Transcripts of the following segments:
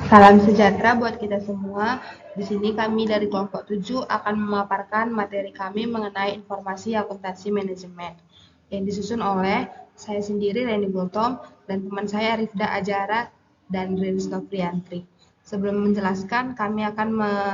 Salam sejahtera buat kita semua. Di sini kami dari kelompok 7 akan memaparkan materi kami mengenai informasi akuntansi manajemen yang disusun oleh saya sendiri Reni Gultom dan teman saya Rifda Ajara dan Riris Nopriantri. Sebelum menjelaskan, kami akan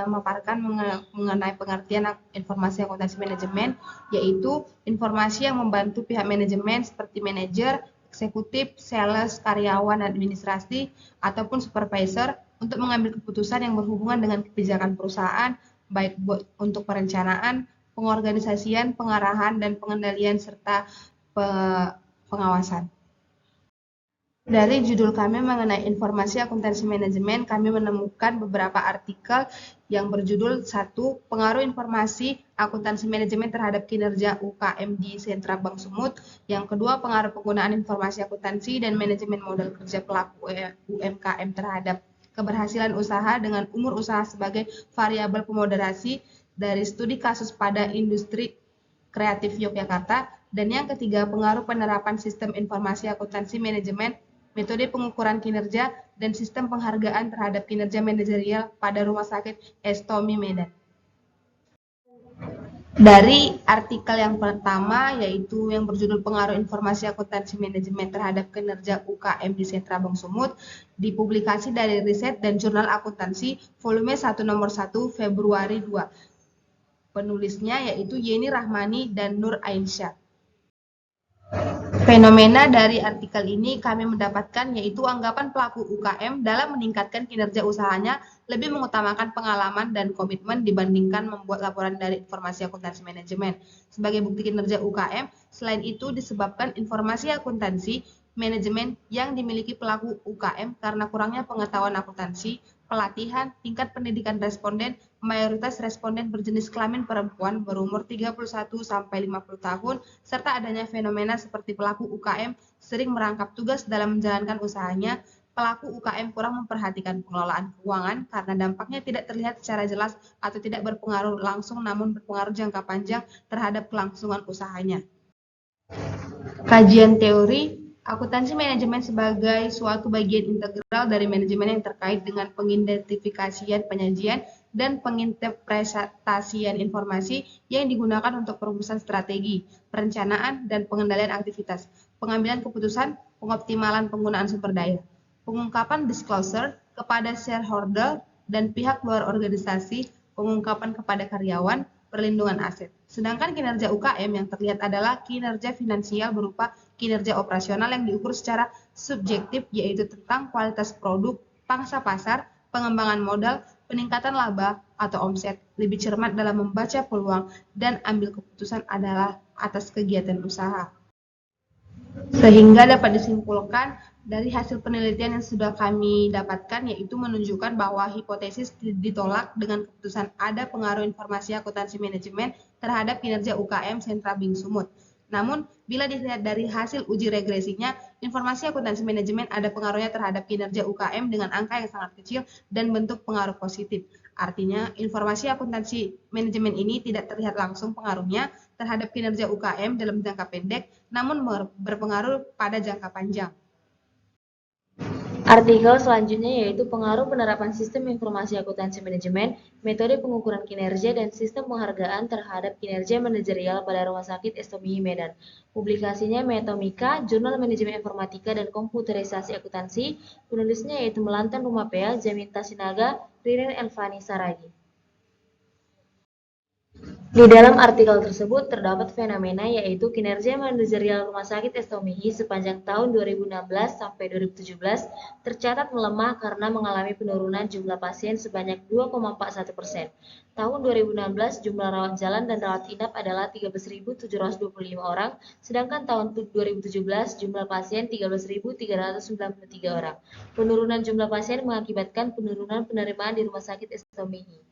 memaparkan mengenai pengertian informasi akuntansi manajemen, yaitu informasi yang membantu pihak manajemen seperti manajer, eksekutif, sales, karyawan, administrasi, ataupun supervisor untuk mengambil keputusan yang berhubungan dengan kebijakan perusahaan, baik untuk perencanaan, pengorganisasian, pengarahan, dan pengendalian serta pengawasan. Dari judul kami mengenai informasi akuntansi manajemen, kami menemukan beberapa artikel yang berjudul 1. Pengaruh informasi akuntansi manajemen terhadap kinerja UKM di Sentra Bank Sumut. Yang kedua, pengaruh penggunaan informasi akuntansi dan manajemen modal kerja pelaku UMKM terhadap keberhasilan usaha dengan umur usaha sebagai variabel pemoderasi dari studi kasus pada industri kreatif Yogyakarta. Dan yang ketiga, pengaruh penerapan sistem informasi akuntansi manajemen, metode pengukuran kinerja, dan sistem penghargaan terhadap kinerja manajerial pada Rumah Sakit Estomi Medan. Dari artikel yang pertama, yaitu yang berjudul Pengaruh Informasi Akuntansi Manajemen terhadap Kinerja UKM di Sentra Bank Sumut, dipublikasi dari Riset dan Jurnal Akuntansi, volume 1 nomor 1, Februari 2. Penulisnya yaitu Yeni Rahmani dan Nur Ainsyah. Fenomena dari artikel ini kami mendapatkan yaitu anggapan pelaku UKM dalam meningkatkan kinerja usahanya lebih mengutamakan pengalaman dan komitmen dibandingkan membuat laporan dari informasi akuntansi manajemen. Sebagai bukti kinerja UKM, selain itu disebabkan informasi akuntansi manajemen yang dimiliki pelaku UKM karena kurangnya pengetahuan akuntansi, pelatihan, tingkat pendidikan responden, mayoritas responden berjenis kelamin perempuan berumur 31-50 tahun, serta adanya fenomena seperti pelaku UKM sering merangkap tugas dalam menjalankan usahanya. Pelaku UKM kurang memperhatikan pengelolaan keuangan karena dampaknya tidak terlihat secara jelas atau tidak berpengaruh langsung namun berpengaruh jangka panjang terhadap kelangsungan usahanya. Kajian teori akuntansi manajemen sebagai suatu bagian integral dari manajemen yang terkait dengan pengidentifikasian penyajian dan penginterpretasian informasi yang digunakan untuk perumusan strategi, perencanaan, dan pengendalian aktivitas, pengambilan keputusan, pengoptimalan penggunaan sumber daya, pengungkapan disclosure kepada shareholder dan pihak luar organisasi, pengungkapan kepada karyawan, perlindungan aset. Sedangkan kinerja UKM yang terlihat adalah kinerja finansial berupa kinerja operasional yang diukur secara subjektif, yaitu tentang kualitas produk, pangsa pasar, pengembangan modal, peningkatan laba atau omset. Lebih cermat dalam membaca peluang dan ambil keputusan adalah atas kegiatan usaha. Sehingga dapat disimpulkan dari hasil penelitian yang sudah kami dapatkan, yaitu menunjukkan bahwa hipotesis ditolak dengan keputusan ada pengaruh informasi akuntansi manajemen terhadap kinerja UKM Sentra Bank Sumut. Namun, bila dilihat dari hasil uji regresinya, informasi akuntansi manajemen ada pengaruhnya terhadap kinerja UKM dengan angka yang sangat kecil dan bentuk pengaruh positif. Artinya, informasi akuntansi manajemen ini tidak terlihat langsung pengaruhnya terhadap kinerja UKM dalam jangka pendek, namun berpengaruh pada jangka panjang. Artikel selanjutnya yaitu pengaruh penerapan sistem informasi akuntansi manajemen, metode pengukuran kinerja, dan sistem penghargaan terhadap kinerja manajerial pada Rumah Sakit Estomi Medan. Publikasinya Metomika, Jurnal Manajemen Informatika dan Komputerisasi Akuntansi, penulisnya yaitu Melantan Rumapea, Jaminta Sinaga, Ririn Elvani Saragi. Di dalam artikel tersebut terdapat fenomena yaitu kinerja manajerial Rumah Sakit Estomihi sepanjang tahun 2016 sampai 2017 tercatat melemah karena mengalami penurunan jumlah pasien sebanyak 2,41%. Tahun 2016 jumlah rawat jalan dan rawat inap adalah 13.725 orang, sedangkan tahun 2017 jumlah pasien 13.393 orang. Penurunan jumlah pasien mengakibatkan penurunan penerimaan di Rumah Sakit Estomihi.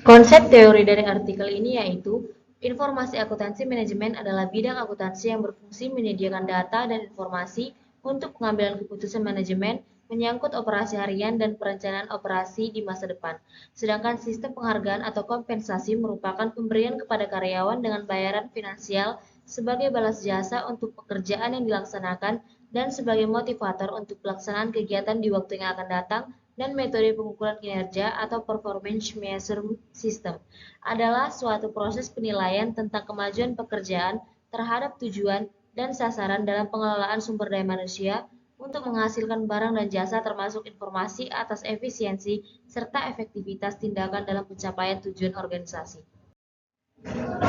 Konsep teori dari artikel ini yaitu, informasi akuntansi manajemen adalah bidang akuntansi yang berfungsi menyediakan data dan informasi untuk pengambilan keputusan manajemen menyangkut operasi harian dan perencanaan operasi di masa depan. Sedangkan sistem penghargaan atau kompensasi merupakan pemberian kepada karyawan dengan bayaran finansial sebagai balas jasa untuk pekerjaan yang dilaksanakan dan sebagai motivator untuk pelaksanaan kegiatan di waktu yang akan datang, dan metode pengukuran kinerja atau performance measurement system adalah suatu proses penilaian tentang kemajuan pekerjaan terhadap tujuan dan sasaran dalam pengelolaan sumber daya manusia untuk menghasilkan barang dan jasa termasuk informasi atas efisiensi serta efektivitas tindakan dalam pencapaian tujuan organisasi.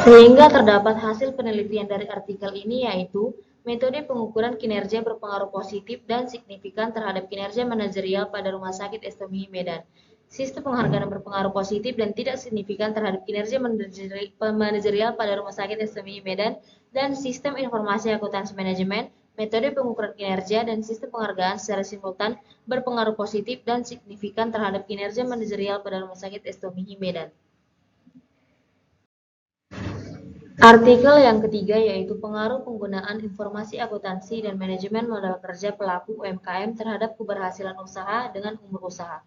Sehingga terdapat hasil penelitian dari artikel ini yaitu metode pengukuran kinerja berpengaruh positif dan signifikan terhadap kinerja manajerial pada Rumah Sakit Estomihi Medan. Sistem penghargaan berpengaruh positif dan tidak signifikan terhadap kinerja manajerial pada Rumah Sakit Estomihi Medan dan sistem informasi akuntansi manajemen, metode pengukuran kinerja dan sistem penghargaan secara simultan berpengaruh positif dan signifikan terhadap kinerja manajerial pada Rumah Sakit Estomihi Medan. Artikel yang ketiga yaitu pengaruh penggunaan informasi akuntansi dan manajemen modal kerja pelaku UMKM terhadap keberhasilan usaha dengan umur usaha.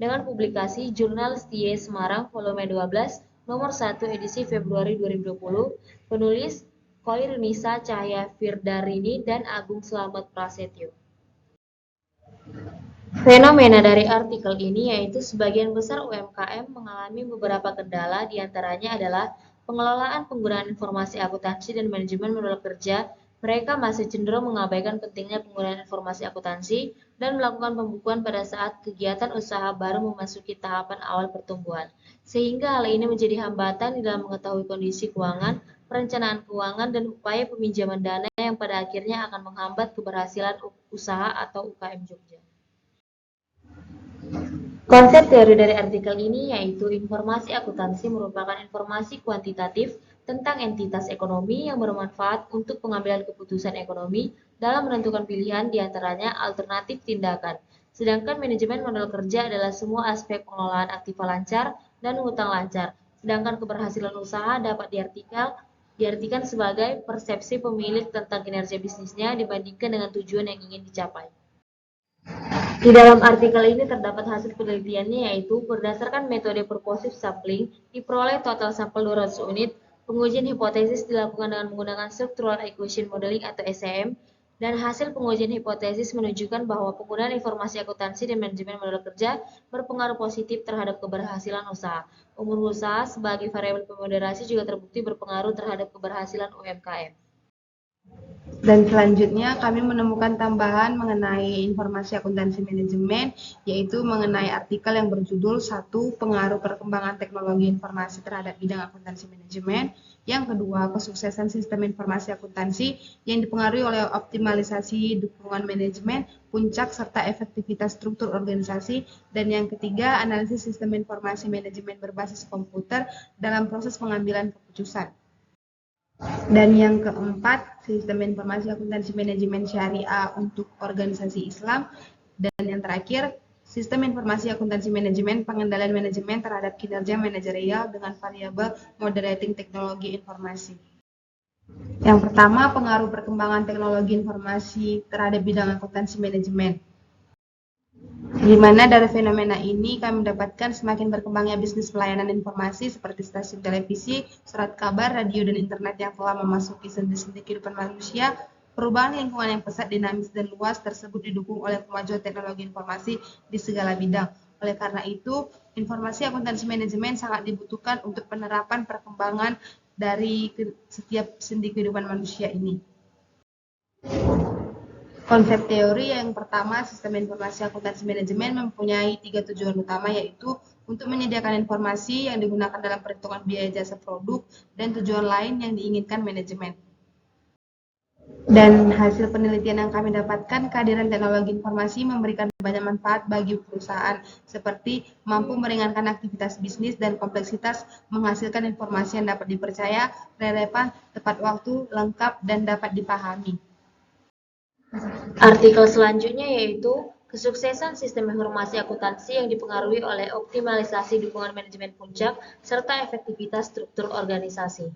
Dengan publikasi Jurnal STIE Semarang volume 12 nomor 1 edisi Februari 2020, penulis Koirunisa Cahya Firdarini dan Agung Slamet Prasetyo. Fenomena dari artikel ini yaitu sebagian besar UMKM mengalami beberapa kendala, diantaranya adalah pengelolaan penggunaan informasi akuntansi dan manajemen modal kerja. Mereka masih cenderung mengabaikan pentingnya penggunaan informasi akuntansi dan melakukan pembukuan pada saat kegiatan usaha baru memasuki tahapan awal pertumbuhan. Sehingga hal ini menjadi hambatan di dalam mengetahui kondisi keuangan, perencanaan keuangan, dan upaya peminjaman dana yang pada akhirnya akan menghambat keberhasilan usaha atau UKM Jogja. Konsep teori dari artikel ini yaitu informasi akuntansi merupakan informasi kuantitatif tentang entitas ekonomi yang bermanfaat untuk pengambilan keputusan ekonomi dalam menentukan pilihan diantaranya alternatif tindakan. Sedangkan manajemen modal kerja adalah semua aspek pengelolaan aktiva lancar dan hutang lancar. Sedangkan keberhasilan usaha dapat diartikan sebagai persepsi pemilik tentang kinerja bisnisnya dibandingkan dengan tujuan yang ingin dicapai. Di dalam artikel ini terdapat hasil penelitiannya yaitu berdasarkan metode purposive sampling diperoleh total sampel 200 unit, pengujian hipotesis dilakukan dengan menggunakan structural equation modeling atau SEM, dan hasil pengujian hipotesis menunjukkan bahwa penggunaan informasi akuntansi dan manajemen modal kerja berpengaruh positif terhadap keberhasilan usaha. Umur usaha sebagai variabel pemoderasi juga terbukti berpengaruh terhadap keberhasilan UMKM. Dan selanjutnya kami menemukan tambahan mengenai informasi akuntansi manajemen, yaitu mengenai artikel yang berjudul 1. Pengaruh perkembangan teknologi informasi terhadap bidang akuntansi manajemen. Yang kedua, kesuksesan sistem informasi akuntansi yang dipengaruhi oleh optimalisasi dukungan manajemen, puncak serta efektivitas struktur organisasi. Dan yang ketiga, analisis sistem informasi manajemen berbasis komputer dalam proses pengambilan keputusan. Dan yang keempat, sistem informasi akuntansi manajemen syariah untuk organisasi Islam. Dan yang terakhir, sistem informasi akuntansi manajemen pengendalian manajemen terhadap kinerja manajerial dengan variabel moderating teknologi informasi. Yang pertama, pengaruh perkembangan teknologi informasi terhadap bidang akuntansi manajemen. Di mana dari fenomena ini kami mendapatkan semakin berkembangnya bisnis pelayanan informasi seperti stasiun televisi, surat kabar, radio, dan internet yang telah memasuki sendi-sendi kehidupan manusia. Perubahan lingkungan yang pesat, dinamis, dan luas tersebut didukung oleh kemajuan teknologi informasi di segala bidang. Oleh karena itu, informasi akuntansi manajemen sangat dibutuhkan untuk penerapan perkembangan dari setiap sendi kehidupan manusia ini. Konsep teori yang pertama, sistem informasi akuntansi manajemen mempunyai 3 tujuan utama, yaitu untuk menyediakan informasi yang digunakan dalam perhitungan biaya jasa produk dan tujuan lain yang diinginkan manajemen. Dan hasil penelitian yang kami dapatkan, kehadiran teknologi informasi memberikan banyak manfaat bagi perusahaan, seperti mampu meringankan aktivitas bisnis dan kompleksitas, menghasilkan informasi yang dapat dipercaya, relevan, tepat waktu, lengkap, dan dapat dipahami. Artikel selanjutnya yaitu kesuksesan sistem informasi akuntansi yang dipengaruhi oleh optimalisasi dukungan manajemen puncak serta efektivitas struktur organisasi.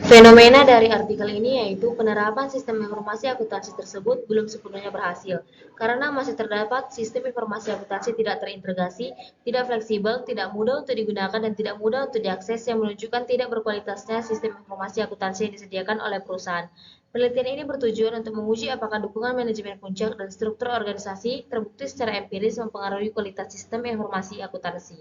Fenomena dari artikel ini yaitu penerapan sistem informasi akuntansi tersebut belum sepenuhnya berhasil karena masih terdapat sistem informasi akuntansi tidak terintegrasi, tidak fleksibel, tidak mudah untuk digunakan, dan tidak mudah untuk diakses yang menunjukkan tidak berkualitasnya sistem informasi akuntansi yang disediakan oleh perusahaan. Penelitian ini bertujuan untuk menguji apakah dukungan manajemen puncak dan struktur organisasi terbukti secara empiris mempengaruhi kualitas sistem informasi akuntansi.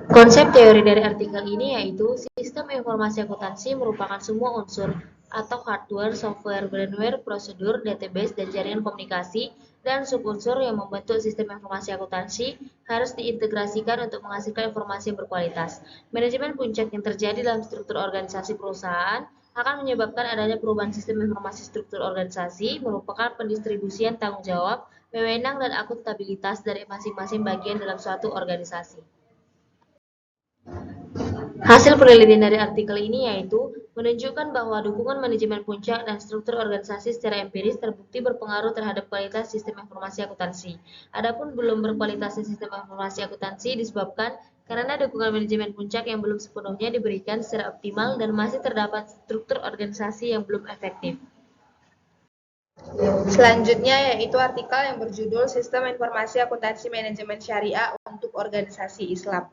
Konsep teori dari artikel ini yaitu sistem informasi akuntansi merupakan semua unsur atau hardware, software, brandware, prosedur, database, dan jaringan komunikasi dan subunsur yang membentuk sistem informasi akuntansi harus diintegrasikan untuk menghasilkan informasi yang berkualitas. Manajemen puncak yang terjadi dalam struktur organisasi perusahaan akan menyebabkan adanya perubahan sistem informasi struktur organisasi merupakan pendistribusian tanggung jawab, wewenang, dan akuntabilitas dari masing-masing bagian dalam suatu organisasi. Hasil penelitian dari artikel ini yaitu menunjukkan bahwa dukungan manajemen puncak dan struktur organisasi secara empiris terbukti berpengaruh terhadap kualitas sistem informasi akuntansi. Adapun belum berkualitasnya sistem informasi akuntansi disebabkan karena dukungan manajemen puncak yang belum sepenuhnya diberikan secara optimal dan masih terdapat struktur organisasi yang belum efektif. Selanjutnya yaitu artikel yang berjudul Sistem Informasi Akuntansi Manajemen Syariah untuk Organisasi Islam.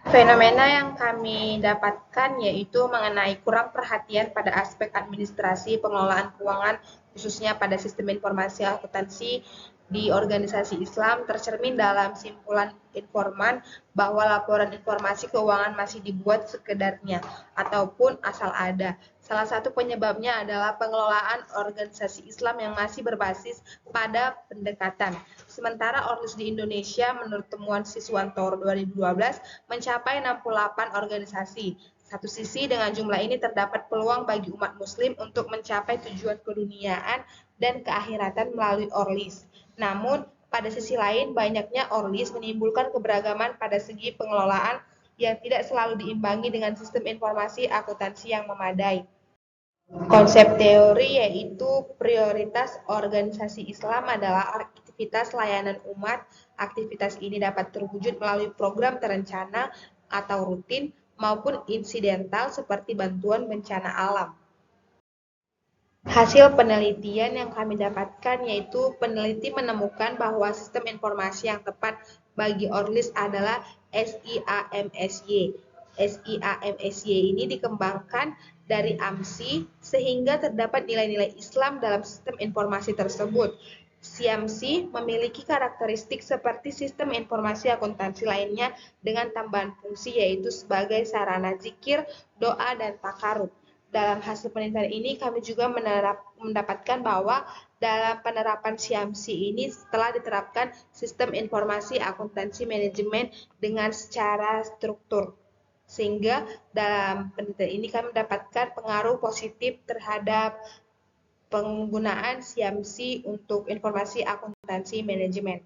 Fenomena yang kami dapatkan yaitu mengenai kurang perhatian pada aspek administrasi pengelolaan keuangan khususnya pada sistem informasi akuntansi di organisasi Islam tercermin dalam simpulan informan bahwa laporan informasi keuangan masih dibuat sekedarnya ataupun asal ada. Salah satu penyebabnya adalah pengelolaan organisasi Islam yang masih berbasis pada pendekatan. Sementara Orlis di Indonesia menurut temuan Siswanto 2012 mencapai 68 organisasi. Satu sisi dengan jumlah ini terdapat peluang bagi umat muslim untuk mencapai tujuan keduniaan dan keakhiratan melalui Orlis. Namun, pada sisi lain banyaknya Orlis menimbulkan keberagaman pada segi pengelolaan yang tidak selalu diimbangi dengan sistem informasi akuntansi yang memadai. Konsep teori yaitu prioritas organisasi Islam adalah aktivitas layanan umat. Aktivitas ini dapat terwujud melalui program terencana atau rutin maupun insidental seperti bantuan bencana alam. Hasil penelitian yang kami dapatkan yaitu peneliti menemukan bahwa sistem informasi yang tepat bagi Orlis adalah SIAMSY. SIAMSY ini dikembangkan dari AMSI sehingga terdapat nilai-nilai Islam dalam sistem informasi tersebut. SIAMSY memiliki karakteristik seperti sistem informasi akuntansi lainnya dengan tambahan fungsi yaitu sebagai sarana zikir, doa, dan takarub. Dalam hasil penelitian ini kami juga mendapatkan bahwa dalam penerapan SIAMSY ini telah diterapkan sistem informasi akuntansi manajemen dengan secara struktur. Sehingga dalam penelitian ini kami mendapatkan pengaruh positif terhadap penggunaan SIAMSY untuk informasi akuntansi manajemen.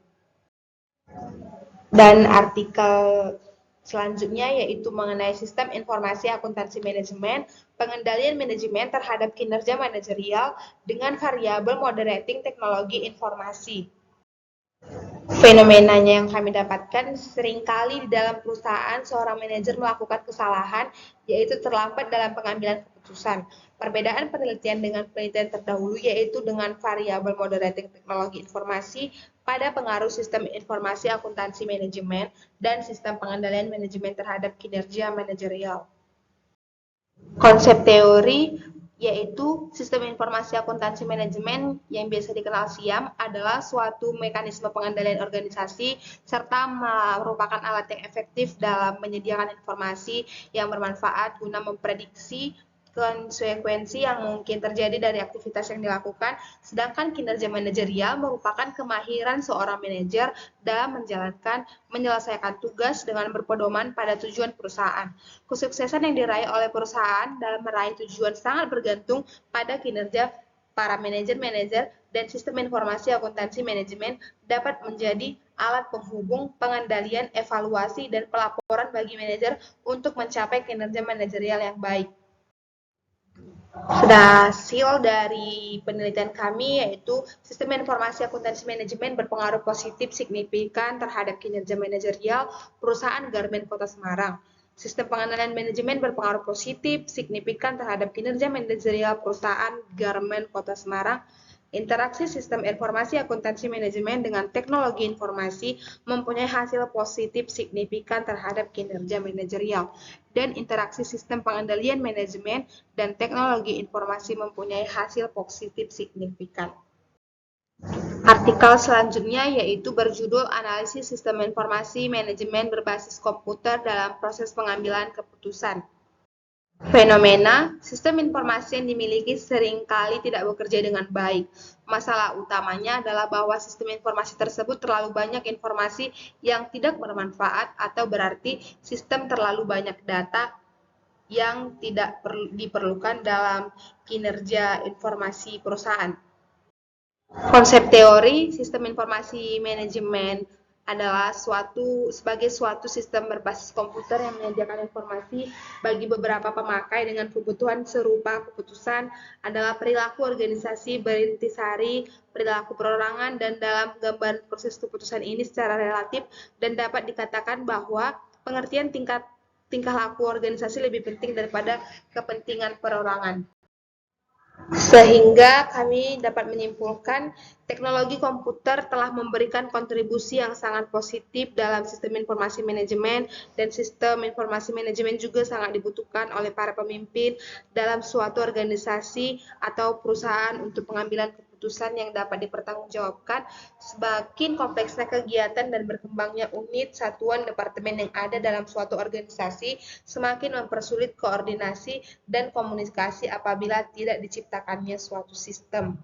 Dan artikel selanjutnya yaitu mengenai sistem informasi akuntansi manajemen, pengendalian manajemen terhadap kinerja manajerial dengan variabel moderating teknologi informasi. Fenomenanya yang kami dapatkan seringkali di dalam perusahaan seorang manajer melakukan kesalahan yaitu terlambat dalam pengambilan keputusan. Perbedaan penelitian dengan penelitian terdahulu yaitu dengan variabel moderating teknologi informasi pada pengaruh sistem informasi akuntansi manajemen dan sistem pengendalian manajemen terhadap kinerja manajerial. Konsep teori yaitu sistem informasi akuntansi manajemen yang biasa dikenal SIAM adalah suatu mekanisme pengendalian organisasi serta merupakan alat yang efektif dalam menyediakan informasi yang bermanfaat guna memprediksi konsekuensi yang mungkin terjadi dari aktivitas yang dilakukan, sedangkan kinerja manajerial merupakan kemahiran seorang manajer dalam menyelesaikan tugas dengan berpedoman pada tujuan perusahaan. Kesuksesan yang diraih oleh perusahaan dalam meraih tujuan sangat bergantung pada kinerja para manajer-manajer dan sistem informasi akuntansi manajemen dapat menjadi alat penghubung, pengendalian, evaluasi, dan pelaporan bagi manajer untuk mencapai kinerja manajerial yang baik. Sudah hasil dari penelitian kami yaitu sistem informasi akuntansi manajemen berpengaruh positif signifikan terhadap kinerja manajerial perusahaan Garmen Kota Semarang. Sistem pengendalian manajemen berpengaruh positif signifikan terhadap kinerja manajerial perusahaan Garmen Kota Semarang. Interaksi sistem informasi akuntansi manajemen dengan teknologi informasi mempunyai hasil positif signifikan terhadap kinerja manajerial, dan interaksi sistem pengendalian manajemen dan teknologi informasi mempunyai hasil positif signifikan. Artikel selanjutnya yaitu berjudul Analisis Sistem Informasi Manajemen Berbasis Komputer dalam Proses Pengambilan Keputusan. Fenomena sistem informasi yang dimiliki seringkali tidak bekerja dengan baik. Masalah utamanya adalah bahwa sistem informasi tersebut terlalu banyak informasi yang tidak bermanfaat, atau berarti sistem terlalu banyak data yang tidak diperlukan dalam kinerja informasi perusahaan. Konsep teori sistem informasi manajemen adalah sebagai suatu sistem berbasis komputer yang menyediakan informasi bagi beberapa pemakai dengan kebutuhan serupa. Keputusan adalah perilaku organisasi berintisari, perilaku perorangan, dan dalam gambaran proses keputusan ini secara relatif dan dapat dikatakan bahwa pengertian tingkah laku organisasi lebih penting daripada kepentingan perorangan. Sehingga kami dapat menyimpulkan teknologi komputer telah memberikan kontribusi yang sangat positif dalam sistem informasi manajemen, dan sistem informasi manajemen juga sangat dibutuhkan oleh para pemimpin dalam suatu organisasi atau perusahaan untuk pengambilan keputusan yang dapat dipertanggungjawabkan. Semakin kompleksnya kegiatan dan berkembangnya unit, satuan, departemen yang ada dalam suatu organisasi, semakin mempersulit koordinasi dan komunikasi apabila tidak diciptakannya suatu sistem.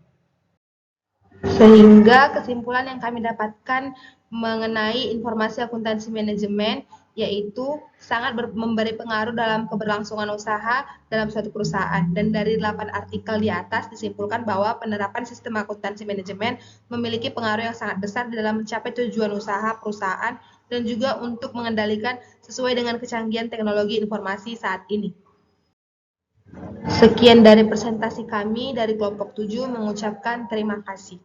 Sehingga kesimpulan yang kami dapatkan mengenai informasi akuntansi manajemen yaitu sangat memberi pengaruh dalam keberlangsungan usaha dalam suatu perusahaan. Dan dari 8 artikel di atas disimpulkan bahwa penerapan sistem akuntansi manajemen memiliki pengaruh yang sangat besar dalam mencapai tujuan usaha perusahaan dan juga untuk mengendalikan sesuai dengan kecanggihan teknologi informasi saat ini. Sekian dari presentasi kami dari kelompok 7, mengucapkan terima kasih.